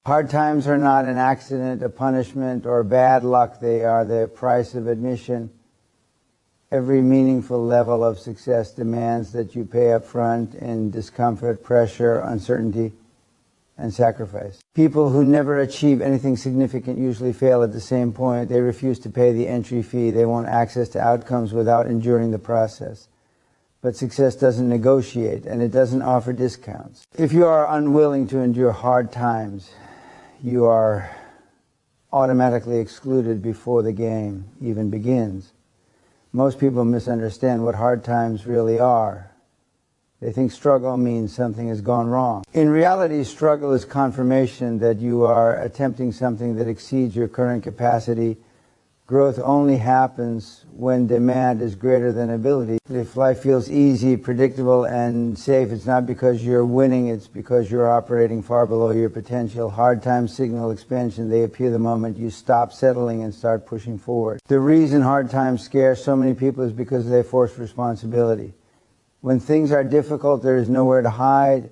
Hard times are not an accident, a punishment, or bad luck. They are the price of admission. Every meaningful level of success demands that you pay up front in discomfort, pressure, uncertainty, and sacrifice. People who never achieve anything significant usually fail at the same point. They refuse to pay the entry fee. They want access to outcomes without enduring the process. But success doesn't negotiate, and it doesn't offer discounts. If you are unwilling to endure hard times, you are automatically excluded before the game even begins. Most people misunderstand what hard times really are. They think struggle means something has gone wrong. In reality, struggle is confirmation that you are attempting something that exceeds your current capacity. Growth only happens when demand is greater than ability. If life feels easy, predictable, and safe, it's not because you're winning, it's because you're operating far below your potential. Hard times signal expansion. They appear the moment you stop settling and start pushing forward. The reason hard times scare so many people is because they force responsibility. When things are difficult, there is nowhere to hide.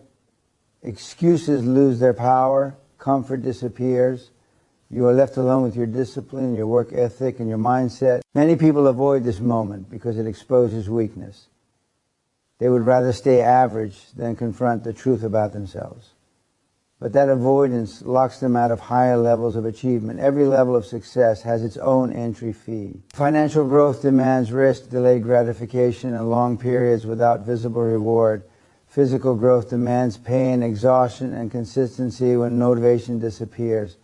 Excuses lose their power. Comfort disappears. You are left alone with your discipline, your work ethic, and your mindset. Many people avoid this moment because it exposes weakness. They would rather stay average than confront the truth about themselves. But that avoidance locks them out of higher levels of achievement. Every level of success has its own entry fee. Financial growth demands risk, delayed gratification, and long periods without visible reward. Physical growth demands pain, exhaustion, and consistency when motivation disappears.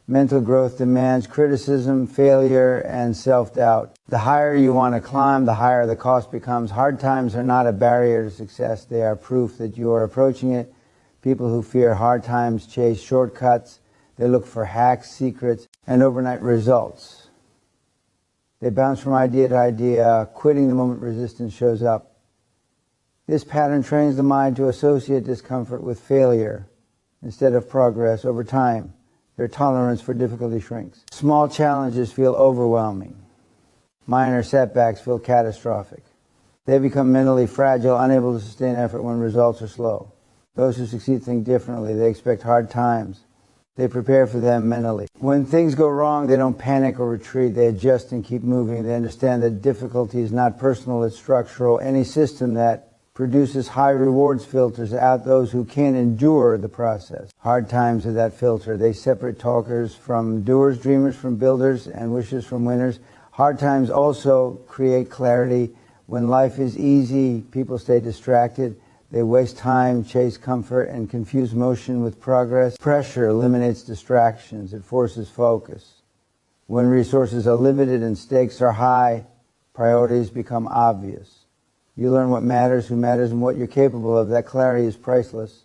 Mental growth demands criticism, failure, and self-doubt. The higher you want to climb, the higher the cost becomes. Hard times are not a barrier to success. They are proof that you are approaching it. People who fear hard times chase shortcuts. They look for hacks, secrets, and overnight results. They bounce from idea to idea, quitting the moment resistance shows up. This pattern trains the mind to associate discomfort with failure instead of progress. Over time, their tolerance for difficulty shrinks. Small challenges feel overwhelming. Minor setbacks feel catastrophic. They become mentally fragile, unable to sustain effort when results are slow. Those who succeed think differently. They expect hard times. They prepare for them mentally. When things go wrong, they don't panic or retreat. They adjust and keep moving. They understand that difficulty is not personal, it's structural. Any system that produces high rewards filters out those who can't endure the process. Hard times are that filter. They separate talkers from doers, dreamers from builders, and wishers from winners. Hard times also create clarity. When life is easy, people stay distracted. They waste time, chase comfort, and confuse motion with progress. Pressure eliminates distractions. It forces focus. When resources are limited and stakes are high, priorities become obvious. You learn what matters, who matters, and what you're capable of. That clarity is priceless,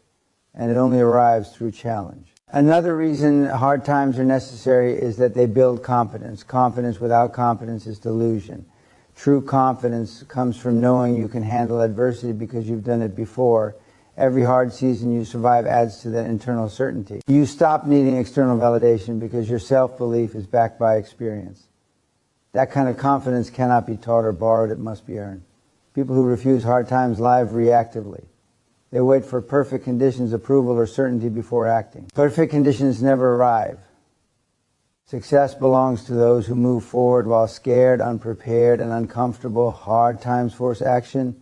and it only arrives through challenge. Another reason hard times are necessary is that they build confidence. Confidence without competence is delusion. True confidence comes from knowing you can handle adversity because you've done it before. Every hard season you survive adds to that internal certainty. You stop needing external validation because your self-belief is backed by experience. That kind of confidence cannot be taught or borrowed, it must be earned. People who refuse hard times live reactively. They wait for perfect conditions, approval, or certainty before acting. Perfect conditions never arrive. Success belongs to those who move forward while scared, unprepared, and uncomfortable. Hard times force action.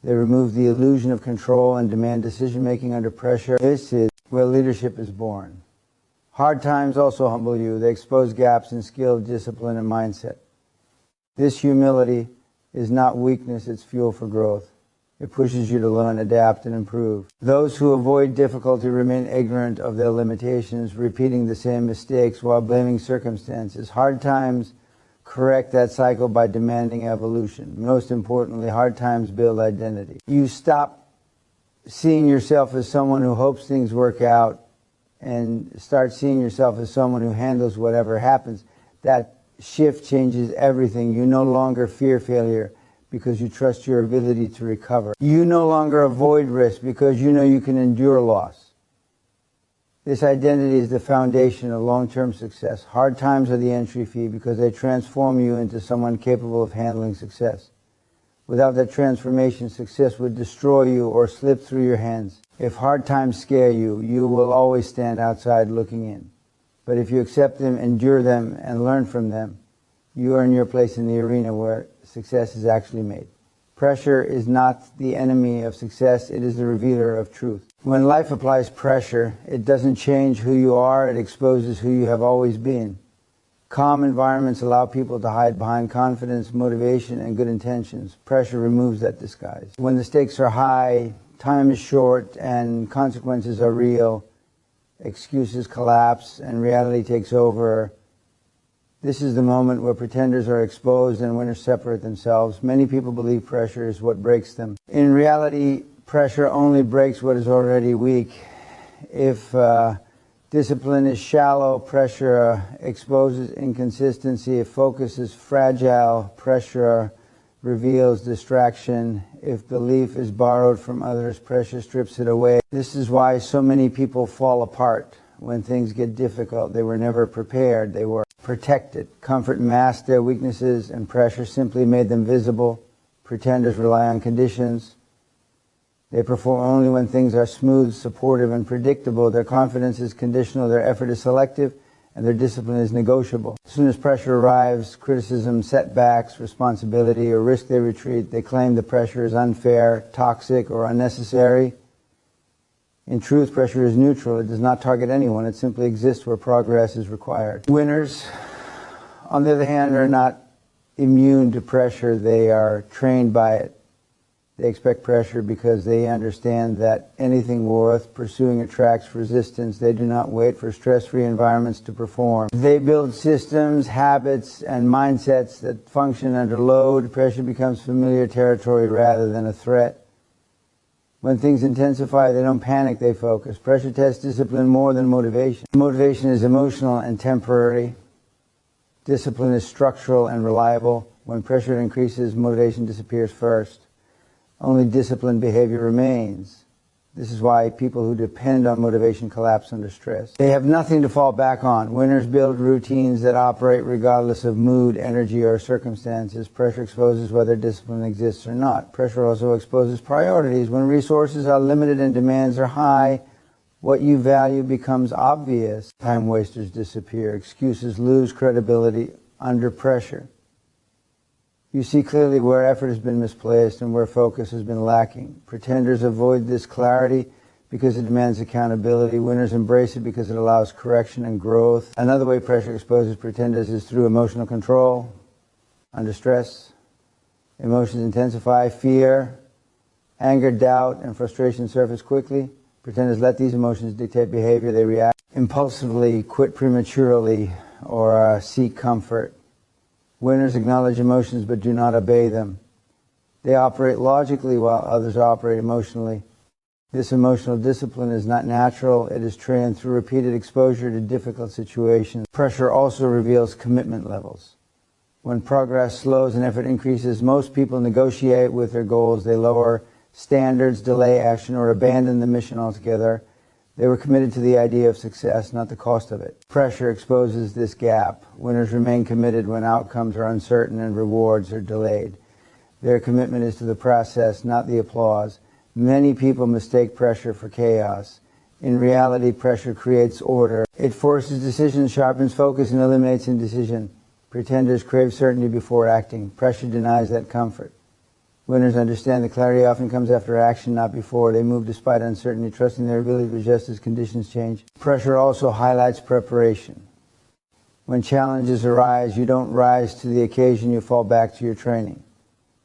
They remove the illusion of control and demand decision-making under pressure. This is where leadership is born. Hard times also humble you. They expose gaps in skill, discipline, and mindset. This humility is not weakness, it's fuel for growth. It pushes you to learn, adapt, and improve. Those who avoid difficulty remain ignorant of their limitations, repeating the same mistakes while blaming circumstances. Hard times correct that cycle by demanding evolution. Most importantly, hard times build identity. You stop seeing yourself as someone who hopes things work out and start seeing yourself as someone who handles whatever happens. That shift changes everything. You no longer fear failure because you trust your ability to recover. You no longer avoid risk because you know you can endure loss. This identity is the foundation of long-term success. Hard times are the entry fee because they transform you into someone capable of handling success. Without that transformation, success would destroy you or slip through your hands. If hard times scare you, you will always stand outside looking in. But if you accept them, endure them, and learn from them, you earn your place in the arena where success is actually made. Pressure is not the enemy of success, it is the revealer of truth. When life applies pressure, it doesn't change who you are, it exposes who you have always been. Calm environments allow people to hide behind confidence, motivation, and good intentions. Pressure removes that disguise. When the stakes are high, time is short, and consequences are real, excuses collapse, and reality takes over. This is the moment where pretenders are exposed and winners separate themselves. Many people believe pressure is what breaks them. In reality, pressure only breaks what is already weak. If discipline is shallow, pressure exposes inconsistency. If focus is fragile, pressure reveals distraction. If belief is borrowed from others, pressure strips it away. This is why so many people fall apart when things get difficult. They were never prepared. They were protected. Comfort masked their weaknesses, and pressure simply made them visible. Pretenders rely on conditions. They perform only when things are smooth, supportive, and predictable. Their confidence is conditional, their effort is selective, and their discipline is negotiable. As soon as pressure arrives, criticism, setbacks, responsibility, or risk, they retreat. They claim the pressure is unfair, toxic, or unnecessary. In truth, pressure is neutral. It does not target anyone. It simply exists where progress is required. Winners, on the other hand, are not immune to pressure. They are trained by it. They expect pressure because they understand that anything worth pursuing attracts resistance. They do not wait for stress-free environments to perform. They build systems, habits, and mindsets that function under load. Pressure becomes familiar territory rather than a threat. When things intensify, they don't panic, they focus. Pressure tests discipline more than motivation. Motivation is emotional and temporary. Discipline is structural and reliable. When pressure increases, motivation disappears first. Only disciplined behavior remains. This is why people who depend on motivation collapse under stress. They have nothing to fall back on. Winners build routines that operate regardless of mood, energy, or circumstances. Pressure exposes whether discipline exists or not. Pressure also exposes priorities. When resources are limited and demands are high, what you value becomes obvious. Time wasters disappear. Excuses lose credibility under pressure. You see clearly where effort has been misplaced and where focus has been lacking. Pretenders avoid this clarity because it demands accountability. Winners embrace it because it allows correction and growth. Another way pressure exposes pretenders is through emotional control. Under stress, emotions intensify. Fear, anger, doubt, and frustration surface quickly. Pretenders let these emotions dictate behavior. They react impulsively, quit prematurely, or seek comfort. Winners acknowledge emotions but do not obey them. They operate logically while others operate emotionally. This emotional discipline is not natural. It is trained through repeated exposure to difficult situations. Pressure also reveals commitment levels. When progress slows and effort increases, most people negotiate with their goals. They lower standards, delay action, or abandon the mission altogether. They were committed to the idea of success, not the cost of it. Pressure exposes this gap. Winners remain committed when outcomes are uncertain and rewards are delayed. Their commitment is to the process, not the applause. Many people mistake pressure for chaos. In reality, pressure creates order. It forces decision, sharpens focus, and eliminates indecision. Pretenders crave certainty before acting. Pressure denies that comfort. Winners understand that clarity often comes after action, not before. They move despite uncertainty, trusting their ability to adjust as conditions change. Pressure also highlights preparation. When challenges arise, you don't rise to the occasion, you fall back to your training.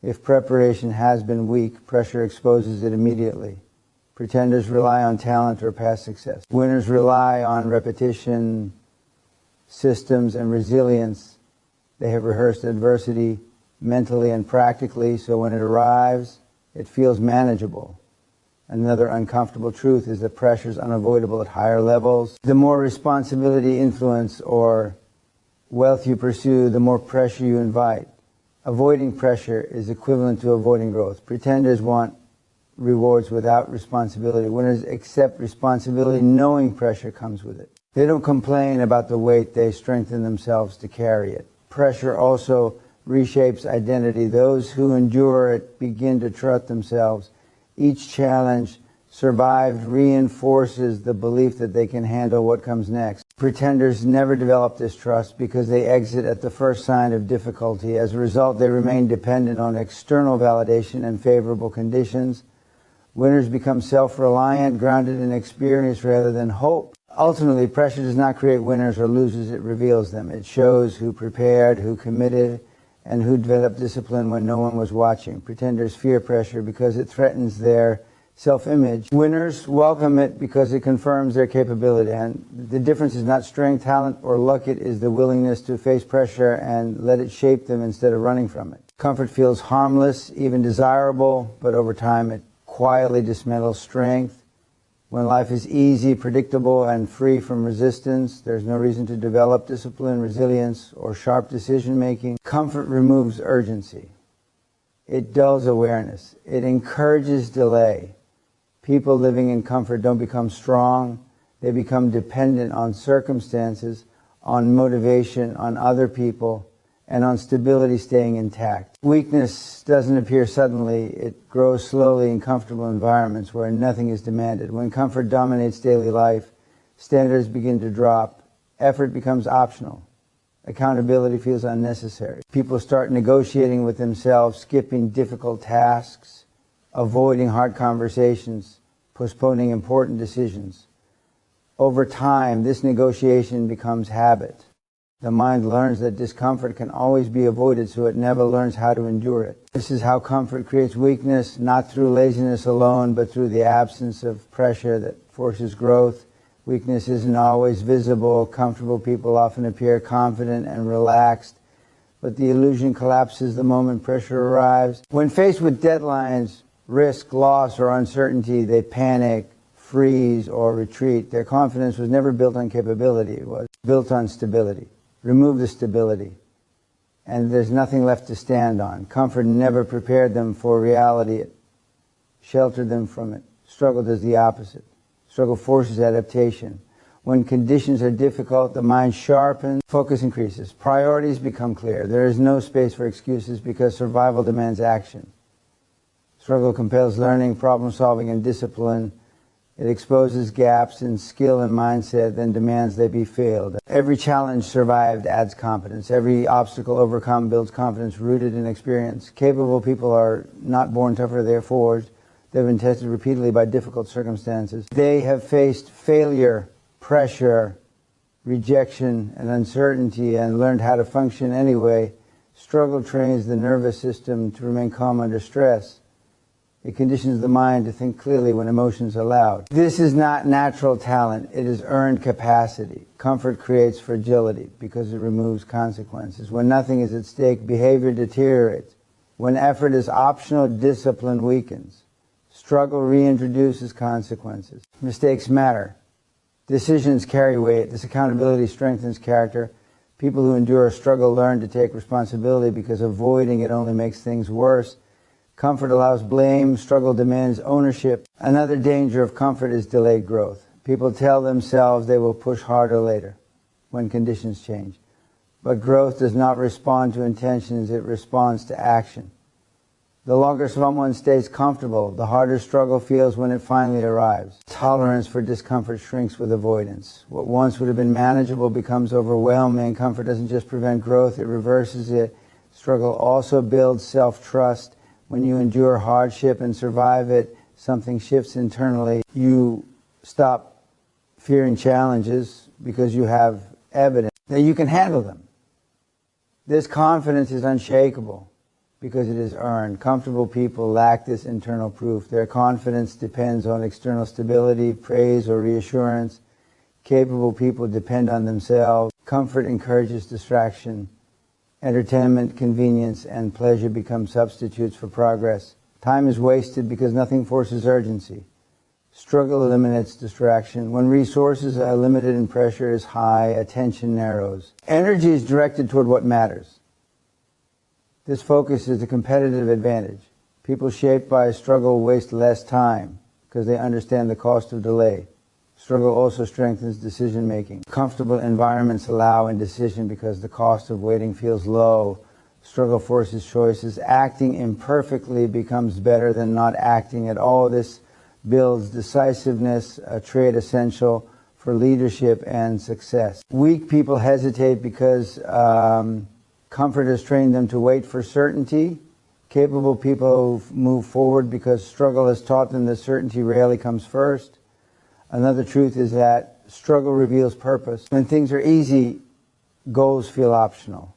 If preparation has been weak, pressure exposes it immediately. Pretenders rely on talent or past success. Winners rely on repetition, systems, and resilience. They have rehearsed adversity mentally and practically, so when it arrives, it feels manageable. Another uncomfortable truth is that pressure is unavoidable at higher levels. The more responsibility, influence, or wealth you pursue, the more pressure you invite. Avoiding pressure is equivalent to avoiding growth. Pretenders want rewards without responsibility. Winners accept responsibility knowing pressure comes with it. They don't complain about the weight, they strengthen themselves to carry it. Pressure also reshapes identity. Those who endure it begin to trust themselves. Each challenge survived reinforces the belief that they can handle what comes next. Pretenders never develop this trust because they exit at the first sign of difficulty. As a result, they remain dependent on external validation and favorable conditions. Winners become self-reliant, grounded in experience rather than hope. Ultimately, pressure does not create winners or losers, it reveals them. It shows who prepared, who committed, and who developed discipline when no one was watching. Pretenders fear pressure because it threatens their self-image. Winners welcome it because it confirms their capability. And the difference is not strength, talent, or luck. It is the willingness to face pressure and let it shape them instead of running from it. Comfort feels harmless, even desirable, but over time it quietly dismantles strength. When life is easy, predictable, and free from resistance, there's no reason to develop discipline, resilience, or sharp decision-making. Comfort removes urgency. It dulls awareness. It encourages delay. People living in comfort don't become strong. They become dependent on circumstances, on motivation, on other people, and on stability staying intact. Weakness doesn't appear suddenly. It grows slowly in comfortable environments where nothing is demanded. When comfort dominates daily life, standards begin to drop. Effort becomes optional. Accountability feels unnecessary. People start negotiating with themselves, skipping difficult tasks, avoiding hard conversations, postponing important decisions. Over time, this negotiation becomes habit. The mind learns that discomfort can always be avoided, so it never learns how to endure it. This is how comfort creates weakness, not through laziness alone, but through the absence of pressure that forces growth. Weakness isn't always visible. Comfortable people often appear confident and relaxed, but the illusion collapses the moment pressure arrives. When faced with deadlines, risk, loss, or uncertainty, they panic, freeze, or retreat. Their confidence was never built on capability. It was built on stability. Remove the stability, and there's nothing left to stand on. Comfort never prepared them for reality. It sheltered them from it. Struggle does the opposite. Struggle forces adaptation. When conditions are difficult, the mind sharpens, focus increases, priorities become clear. There is no space for excuses because survival demands action. Struggle compels learning, problem solving, and discipline. It exposes gaps in skill and mindset, then demands they be filled. Every challenge survived adds competence. Every obstacle overcome builds confidence rooted in experience. Capable people are not born tougher, they're forged. They've been tested repeatedly by difficult circumstances. They have faced failure, pressure, rejection, and uncertainty and learned how to function anyway. Struggle trains the nervous system to remain calm under stress. It conditions the mind to think clearly when emotions are loud. This is not natural talent. It is earned capacity. Comfort creates fragility because it removes consequences. When nothing is at stake, behavior deteriorates. When effort is optional, discipline weakens. Struggle reintroduces consequences. Mistakes matter. Decisions carry weight. This accountability strengthens character. People who endure a struggle learn to take responsibility because avoiding it only makes things worse. Comfort allows blame. Struggle demands ownership. Another danger of comfort is delayed growth. People tell themselves they will push harder later when conditions change. But growth does not respond to intentions, it responds to action. The longer someone stays comfortable, the harder struggle feels when it finally arrives. Tolerance for discomfort shrinks with avoidance. What once would have been manageable becomes overwhelming. Comfort doesn't just prevent growth, it reverses it. Struggle also builds self-trust. When you endure hardship and survive it, something shifts internally. You stop fearing challenges because you have evidence that you can handle them. This confidence is unshakable because it is earned. Comfortable people lack this internal proof. Their confidence depends on external stability, praise, or reassurance. Capable people depend on themselves. Comfort encourages distraction. Entertainment, convenience, and pleasure become substitutes for progress. Time is wasted because nothing forces urgency. Struggle eliminates distraction. When resources are limited and pressure is high, attention narrows. Energy is directed toward what matters. This focus is a competitive advantage. People shaped by struggle waste less time because they understand the cost of delay. Struggle also strengthens decision-making. Comfortable environments allow indecision because the cost of waiting feels low. Struggle forces choices. Acting imperfectly becomes better than not acting at all. This builds decisiveness, a trait essential for leadership and success. Weak people hesitate because comfort has trained them to wait for certainty. Capable people move forward because struggle has taught them that certainty rarely comes first. Another truth is that struggle reveals purpose. When things are easy, goals feel optional.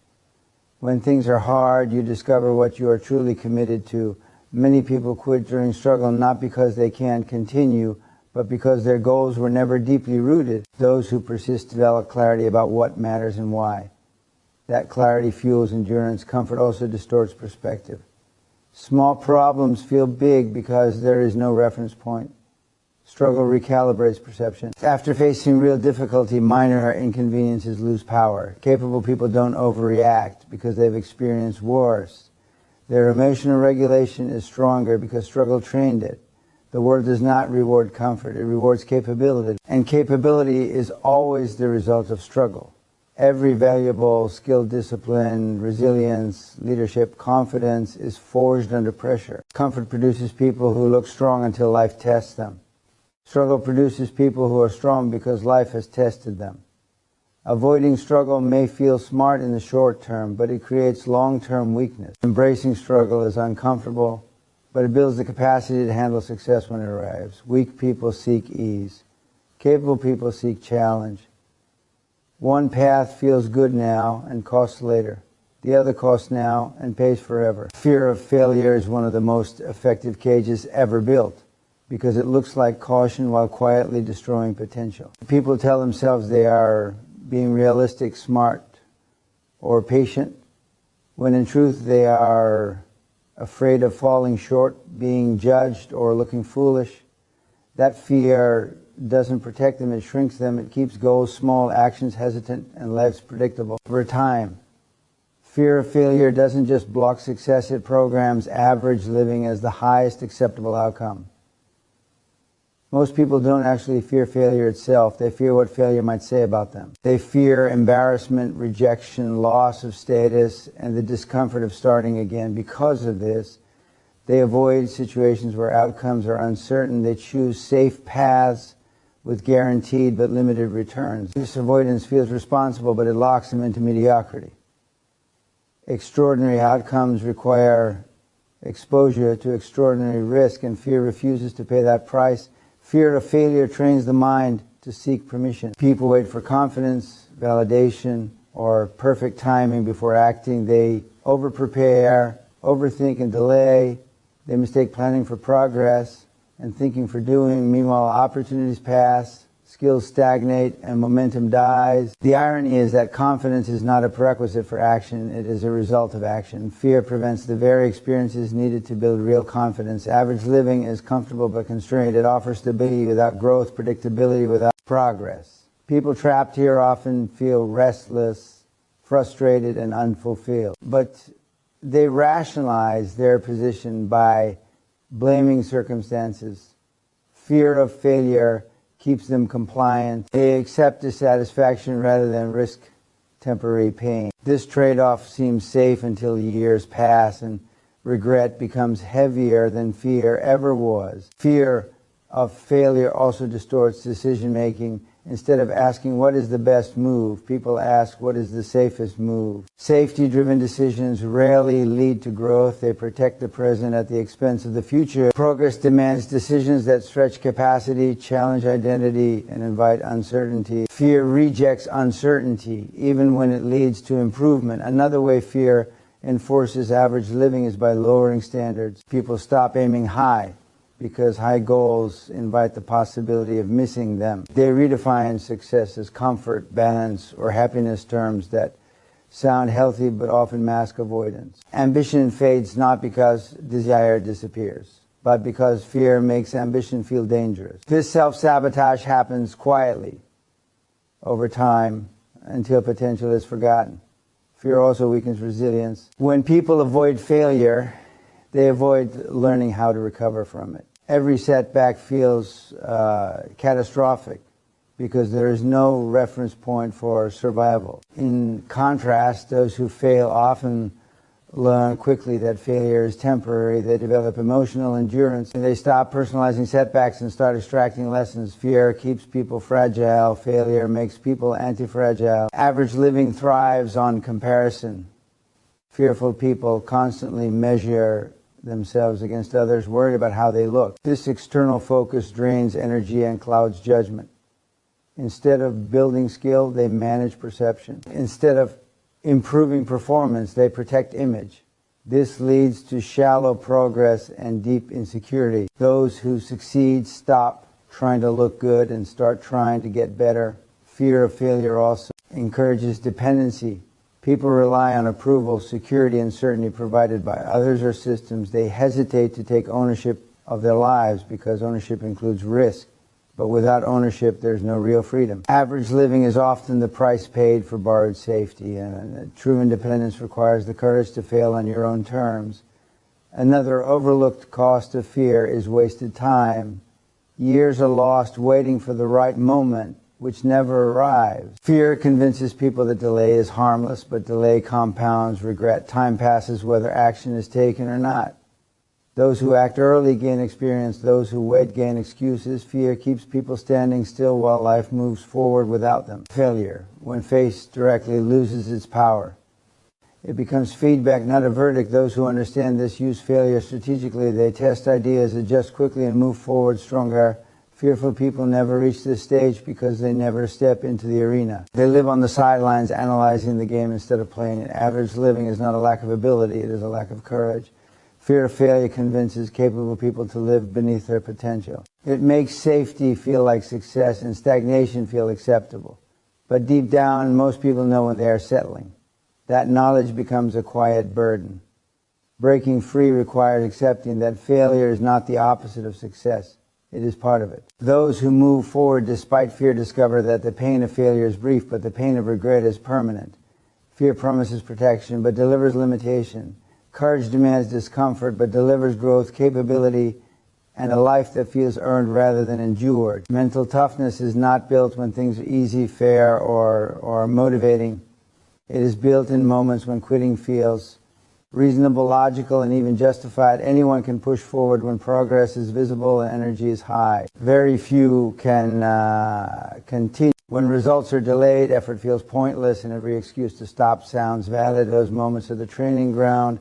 When things are hard, you discover what you are truly committed to. Many people quit during struggle not because they can't continue, but because their goals were never deeply rooted. Those who persist develop clarity about what matters and why. That clarity fuels endurance. Comfort also distorts perspective. Small problems feel big because there is no reference point. Struggle recalibrates perception. After facing real difficulty, minor inconveniences lose power. Capable people don't overreact because they've experienced wars. Their emotional regulation is stronger because struggle trained it. The world does not reward comfort, it rewards capability. And capability is always the result of struggle. Every valuable skill, discipline, resilience, leadership, confidence is forged under pressure. Comfort produces people who look strong until life tests them. Struggle produces people who are strong because life has tested them. Avoiding struggle may feel smart in the short term, but it creates long-term weakness. Embracing struggle is uncomfortable, but it builds the capacity to handle success when it arrives. Weak people seek ease. Capable people seek challenge. One path feels good now and costs later. The other costs now and pays forever. Fear of failure is one of the most effective cages ever built, because it looks like caution while quietly destroying potential. People tell themselves they are being realistic, smart, or patient, when in truth they are afraid of falling short, being judged, or looking foolish. That fear doesn't protect them, it shrinks them, it keeps goals small, actions hesitant, and lives predictable. Over time, fear of failure doesn't just block success, it programs average living as the highest acceptable outcome. Most people don't actually fear failure itself. They fear what failure might say about them. They fear embarrassment, rejection, loss of status, and the discomfort of starting again. Because of this, they avoid situations where outcomes are uncertain. They choose safe paths with guaranteed but limited returns. This avoidance feels responsible, but it locks them into mediocrity. Extraordinary outcomes require exposure to extraordinary risk, and fear refuses to pay that price. Fear of failure trains the mind to seek permission. People wait for confidence, validation, or perfect timing before acting. They over-prepare, overthink, and delay. They mistake planning for progress and thinking for doing. Meanwhile, opportunities pass, skills stagnate, and momentum dies. The irony is that confidence is not a prerequisite for action, it is a result of action. Fear prevents the very experiences needed to build real confidence. Average living is comfortable but constrained. It offers stability without growth, predictability without progress. People trapped here often feel restless, frustrated, and unfulfilled. But they rationalize their position by blaming circumstances. Fear of failure keeps them compliant. They accept dissatisfaction rather than risk temporary pain. This trade-off seems safe until years pass and regret becomes heavier than fear ever was. Fear of failure also distorts decision-making. Instead of asking what is the best move, people ask what is the safest move. Safety-driven decisions rarely lead to growth. They protect the present at the expense of the future. Progress demands decisions that stretch capacity, challenge identity, and invite uncertainty. Fear rejects uncertainty, even when it leads to improvement. Another way fear enforces average living is by lowering standards. People stop aiming high, because high goals invite the possibility of missing them. They redefine success as comfort, balance, or happiness terms that sound healthy but often mask avoidance. Ambition fades not because desire disappears, but because fear makes ambition feel dangerous. This self-sabotage happens quietly over time until potential is forgotten. Fear also weakens resilience. When people avoid failure, they avoid learning how to recover from it. Every setback feels catastrophic because there is no reference point for survival. In contrast, those who fail often learn quickly that failure is temporary. They develop emotional endurance. They stop personalizing setbacks and start extracting lessons. Fear keeps people fragile. Failure makes people anti-fragile. Average living thrives on comparison. Fearful people constantly measure themselves against others, worried about how they look. This external focus drains energy and clouds judgment. Instead of building skill, they manage perception. Instead of improving performance, they protect image. This leads to shallow progress and deep insecurity. Those who succeed stop trying to look good and start trying to get better. Fear of failure also encourages dependency. People rely on approval, security, and certainty provided by others or systems. They hesitate to take ownership of their lives because ownership includes risk. But without ownership, there's no real freedom. Average living is often the price paid for borrowed safety. True independence requires the courage to fail on your own terms. Another overlooked cost of fear is wasted time. Years are lost waiting for the right moment, which never arrives. Fear convinces people that delay is harmless, but delay compounds regret. Time passes whether action is taken or not. Those who act early gain experience. Those who wait gain excuses. Fear keeps people standing still while life moves forward without them. Failure, when faced directly, loses its power. It becomes feedback, not a verdict. Those who understand this use failure strategically. They test ideas, adjust quickly, and move forward stronger. Fearful people never reach this stage because they never step into the arena. They live on the sidelines analyzing the game instead of playing it. Average living is not a lack of ability, it is a lack of courage. Fear of failure convinces capable people to live beneath their potential. It makes safety feel like success and stagnation feel acceptable. But deep down, most people know when they are settling. That knowledge becomes a quiet burden. Breaking free requires accepting that failure is not the opposite of success. It is part of it. Those who move forward despite fear discover that the pain of failure is brief, but the pain of regret is permanent. Fear promises protection, but delivers limitation. Courage demands discomfort, but delivers growth, capability, and a life that feels earned rather than endured. Mental toughness is not built when things are easy, fair, or motivating. It is built in moments when quitting feels reasonable, logical, and even justified. Anyone can push forward when progress is visible and energy is high. Very few can continue. When results are delayed, effort feels pointless, and every excuse to stop sounds valid. Those moments are the training ground.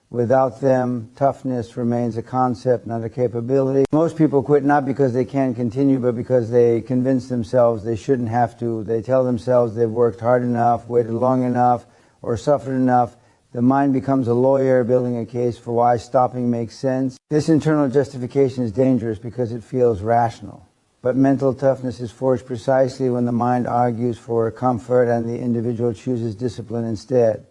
Without them, toughness remains a concept, not a capability. Most people quit not because they can't continue, but because they convince themselves they shouldn't have to. They tell themselves they've worked hard enough, waited long enough, or suffered enough. The mind becomes a lawyer building a case for why stopping makes sense. This internal justification is dangerous because it feels rational. But mental toughness is forged precisely when the mind argues for comfort and the individual chooses discipline instead.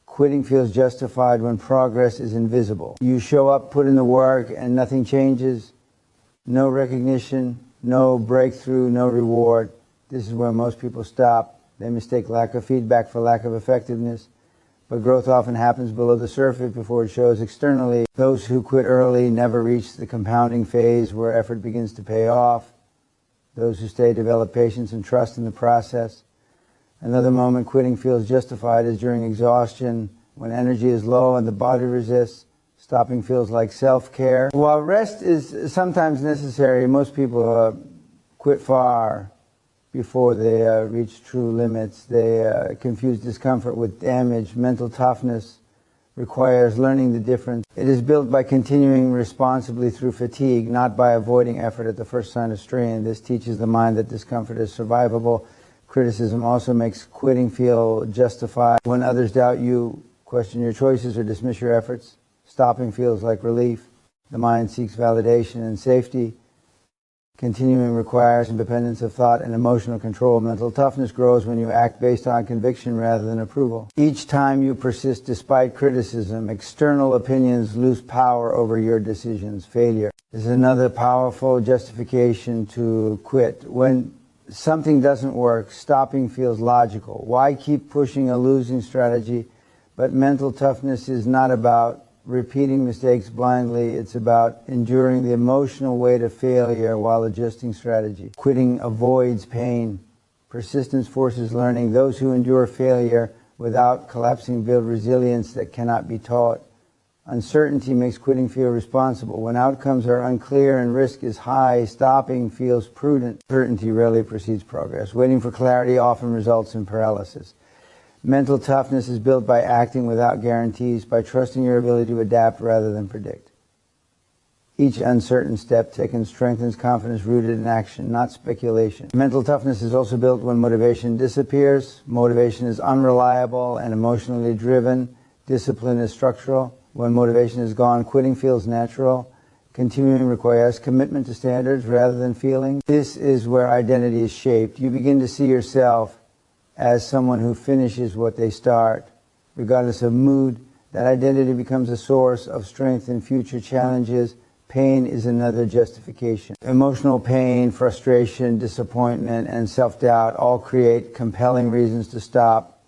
Quitting feels justified when progress is invisible. You show up, put in the work, and nothing changes. No recognition, no breakthrough, no reward. This is where most people stop. They mistake lack of feedback for lack of effectiveness. But growth often happens below the surface before it shows externally. Those who quit early never reach the compounding phase where effort begins to pay off. Those who stay develop patience and trust in the process. Another moment quitting feels justified is during exhaustion, when energy is low and the body resists. Stopping feels like self-care. While rest is sometimes necessary, most people quit far before they reach true limits. They confuse discomfort with damage. Mental toughness requires learning the difference. It is built by continuing responsibly through fatigue, not by avoiding effort at the first sign of strain. This teaches the mind that discomfort is survivable. Criticism also makes quitting feel justified. When others doubt you, question your choices, or dismiss your efforts, stopping feels like relief. The mind seeks validation and safety. Continuing requires independence of thought and emotional control. Mental toughness grows when you act based on conviction rather than approval. Each time you persist despite criticism, external opinions lose power over your decisions. Failure is another powerful justification to quit. When something doesn't work, stopping feels logical. Why keep pushing a losing strategy? But mental toughness is not about repeating mistakes blindly. It's about enduring the emotional weight of failure while adjusting strategy. Quitting avoids pain. Persistence forces learning. Those who endure failure without collapsing build resilience that cannot be taught. Uncertainty makes quitting feel responsible. When outcomes are unclear and risk is high, stopping feels prudent. Certainty rarely precedes progress. Waiting for clarity often results in paralysis. Mental toughness is built by acting without guarantees, by trusting your ability to adapt rather than predict. Each uncertain step taken strengthens confidence rooted in action, not speculation. Mental toughness is also built when motivation disappears. Motivation is unreliable and emotionally driven. Discipline is structural. When motivation is gone, quitting feels natural. Continuing requires commitment to standards rather than feelings. This is where identity is shaped. You begin to see yourself as someone who finishes what they start. Regardless of mood, that identity becomes a source of strength in future challenges. Pain is another justification. Emotional pain, frustration, disappointment, and self-doubt all create compelling reasons to stop.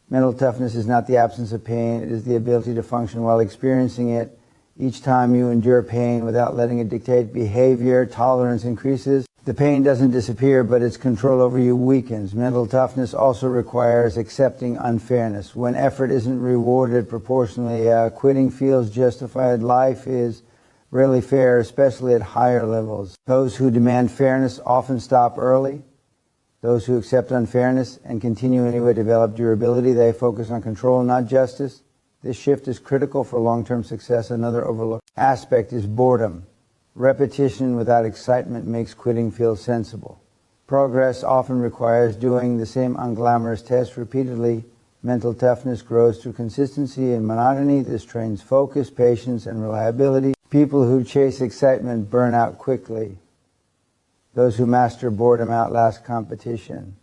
Mental toughness is not the absence of pain, it is the ability to function while experiencing it. Each time you endure pain without letting it dictate behavior, tolerance increases. The pain doesn't disappear, but its control over you weakens. Mental toughness also requires accepting unfairness. When effort isn't rewarded proportionally, quitting feels justified. Life is rarely fair, especially at higher levels. Those who demand fairness often stop early. Those who accept unfairness and continue anyway develop durability. They focus on control, not justice. This shift is critical for long-term success. Another overlooked aspect is boredom. Repetition without excitement makes quitting feel sensible. Progress often requires doing the same unglamorous test repeatedly. Mental toughness grows through consistency and monotony. This trains focus, patience, and reliability. People who chase excitement burn out quickly. Those who master boredom outlast competition.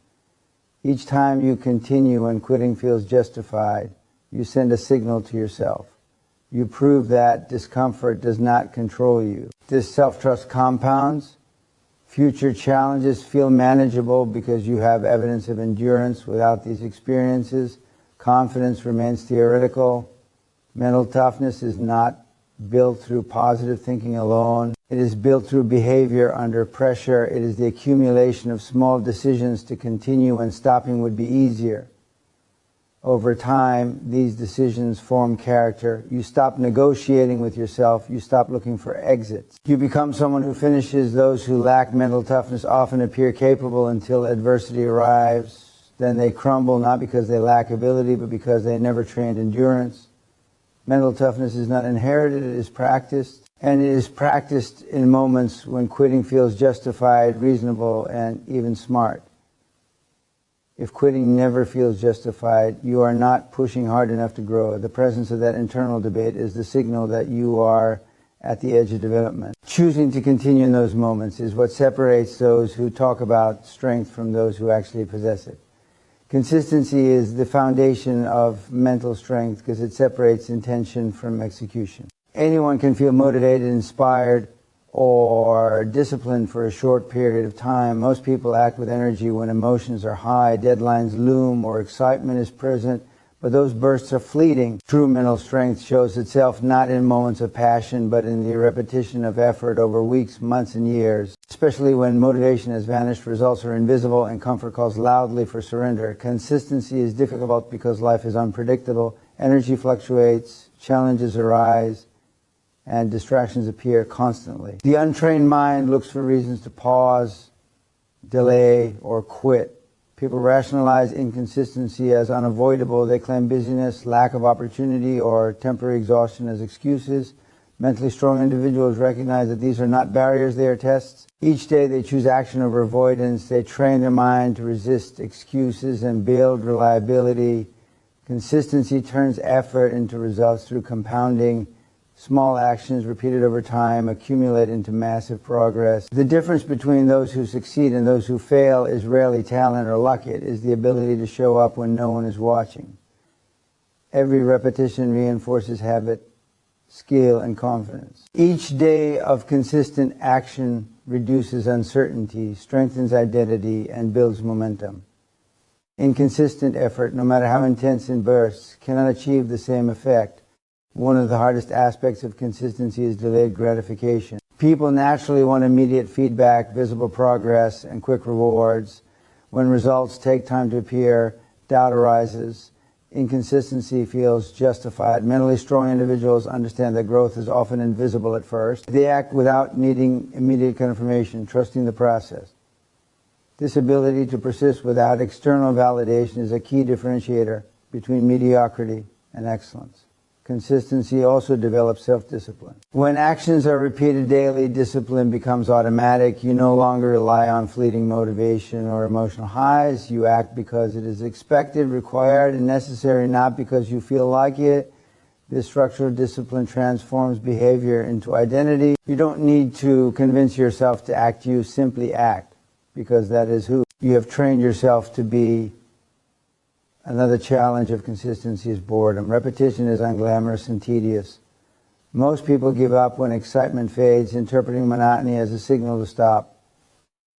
Each time you continue when quitting feels justified, you send a signal to yourself. You prove that discomfort does not control you. This self-trust compounds. Future challenges feel manageable because you have evidence of endurance. Without these experiences, confidence remains theoretical. Mental toughness is not built through positive thinking alone. It is built through behavior under pressure. It is the accumulation of small decisions to continue when stopping would be easier. Over time, these decisions form character. You stop negotiating with yourself. You stop looking for exits. You become someone who finishes. Those who lack mental toughness often appear capable until adversity arrives. Then they crumble, not because they lack ability, but because they never trained endurance. Mental toughness is not inherited, it is practiced. And it is practiced in moments when quitting feels justified, reasonable, and even smart. If quitting never feels justified, you are not pushing hard enough to grow. The presence of that internal debate is the signal that you are at the edge of development. Choosing to continue in those moments is what separates those who talk about strength from those who actually possess it. Consistency is the foundation of mental strength because it separates intention from execution. Anyone can feel motivated, inspired, or disciplined for a short period of time. Most people act with energy when emotions are high, deadlines loom, or excitement is present, but those bursts are fleeting. True mental strength shows itself not in moments of passion, but in the repetition of effort over weeks, months, and years. Especially when motivation has vanished, results are invisible, and comfort calls loudly for surrender. Consistency is difficult because life is unpredictable. Energy fluctuates, challenges arise, and distractions appear constantly. The untrained mind looks for reasons to pause, delay, or quit. People rationalize inconsistency as unavoidable. They claim busyness, lack of opportunity, or temporary exhaustion as excuses. Mentally strong individuals recognize that these are not barriers, they are tests. Each day they choose action over avoidance. They train their mind to resist excuses and build reliability. Consistency turns effort into results through compounding. Small actions repeated over time accumulate into massive progress. The difference between those who succeed and those who fail is rarely talent or luck. It is the ability to show up when no one is watching. Every repetition reinforces habit, skill, and confidence. Each day of consistent action reduces uncertainty, strengthens identity, and builds momentum. Inconsistent effort, no matter how intense in bursts, cannot achieve the same effect. One of the hardest aspects of consistency is delayed gratification. People naturally want immediate feedback, visible progress, and quick rewards. When results take time to appear, doubt arises. Inconsistency feels justified. Mentally strong individuals understand that growth is often invisible at first. They act without needing immediate confirmation, trusting the process. This ability to persist without external validation is a key differentiator between mediocrity and excellence. Consistency also develops self-discipline. When actions are repeated daily, discipline becomes automatic. You no longer rely on fleeting motivation or emotional highs. You act because it is expected, required, and necessary, not because you feel like it. This structural discipline transforms behavior into identity. You don't need to convince yourself to act. You simply act, because that is who you have trained yourself to be. Another challenge of consistency is boredom. Repetition is unglamorous and tedious. Most people give up when excitement fades, interpreting monotony as a signal to stop.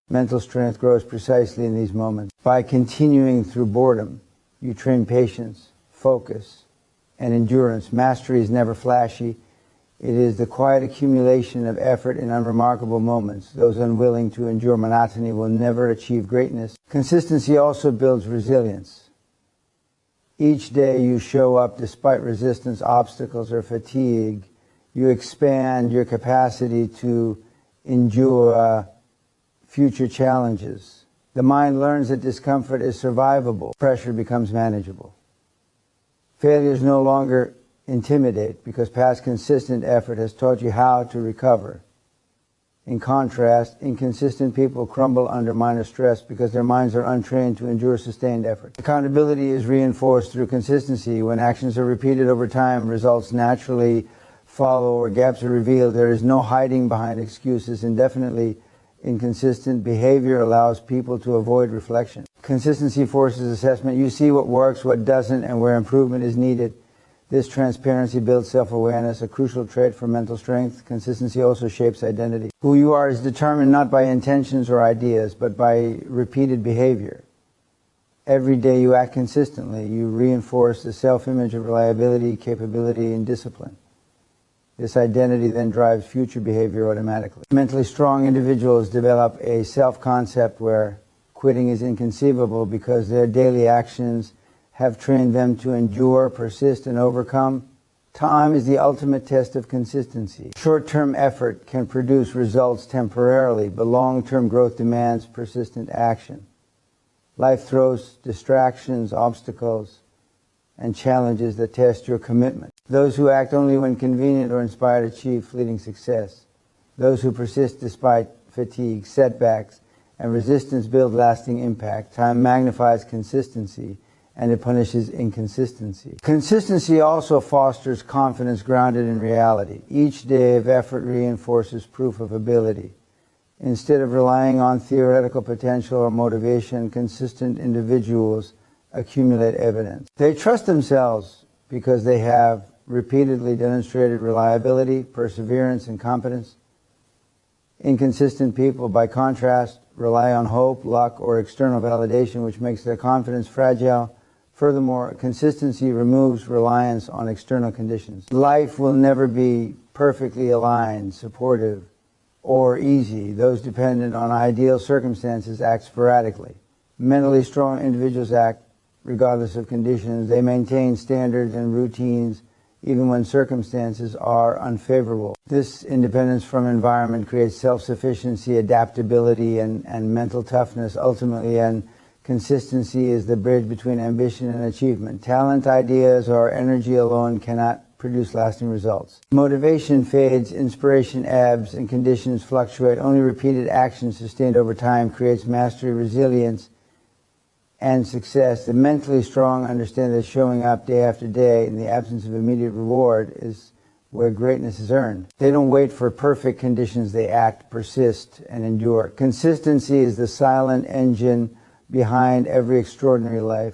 Mental strength grows precisely in these moments. By continuing through boredom, you train patience, focus, and endurance. Mastery is never flashy. It is the quiet accumulation of effort in unremarkable moments. Those unwilling to endure monotony will never achieve greatness. Consistency also builds resilience. Each day you show up despite resistance, obstacles, or fatigue. You expand your capacity to endure future challenges. The mind learns that discomfort is survivable. Pressure becomes manageable. Failures no longer intimidate because past consistent effort has taught you how to recover. In contrast, inconsistent people crumble under minor stress because their minds are untrained to endure sustained effort. Accountability is reinforced through consistency. When actions are repeated over time, results naturally follow or gaps are revealed. There is no hiding behind excuses. Indefinitely inconsistent behavior allows people to avoid reflection. Consistency forces assessment. You see what works, what doesn't, and where improvement is needed. This transparency builds self-awareness, a crucial trait for mental strength. Consistency also shapes identity. Who you are is determined not by intentions or ideas, but by repeated behavior. Every day you act consistently. You reinforce the self-image of reliability, capability, and discipline. This identity then drives future behavior automatically. Mentally strong individuals develop a self-concept where quitting is inconceivable because their daily actions have trained them to endure, persist, and overcome. Time is the ultimate test of consistency. Short-term effort can produce results temporarily, but long-term growth demands persistent action. Life throws distractions, obstacles, and challenges that test your commitment. Those who act only when convenient or inspired achieve fleeting success. Those who persist despite fatigue, setbacks, and resistance build lasting impact. Time magnifies consistency, and it punishes inconsistency. Consistency also fosters confidence grounded in reality. Each day of effort reinforces proof of ability. Instead of relying on theoretical potential or motivation, consistent individuals accumulate evidence. They trust themselves because they have repeatedly demonstrated reliability, perseverance, and competence. Inconsistent people, by contrast, rely on hope, luck, or external validation, which makes their confidence fragile. Furthermore, consistency removes reliance on external conditions. Life will never be perfectly aligned, supportive, or easy. Those dependent on ideal circumstances act sporadically. Mentally strong individuals act regardless of conditions. They maintain standards and routines even when circumstances are unfavorable. This independence from environment creates self-sufficiency, adaptability, and mental toughness ultimately, and consistency is the bridge between ambition and achievement. Talent, ideas, or energy alone cannot produce lasting results. Motivation fades, inspiration ebbs, and conditions fluctuate. Only repeated action sustained over time creates mastery, resilience, and success. The mentally strong understand that showing up day after day in the absence of immediate reward is where greatness is earned. They don't wait for perfect conditions. They act, persist, and endure. Consistency is the silent engine behind every extraordinary life.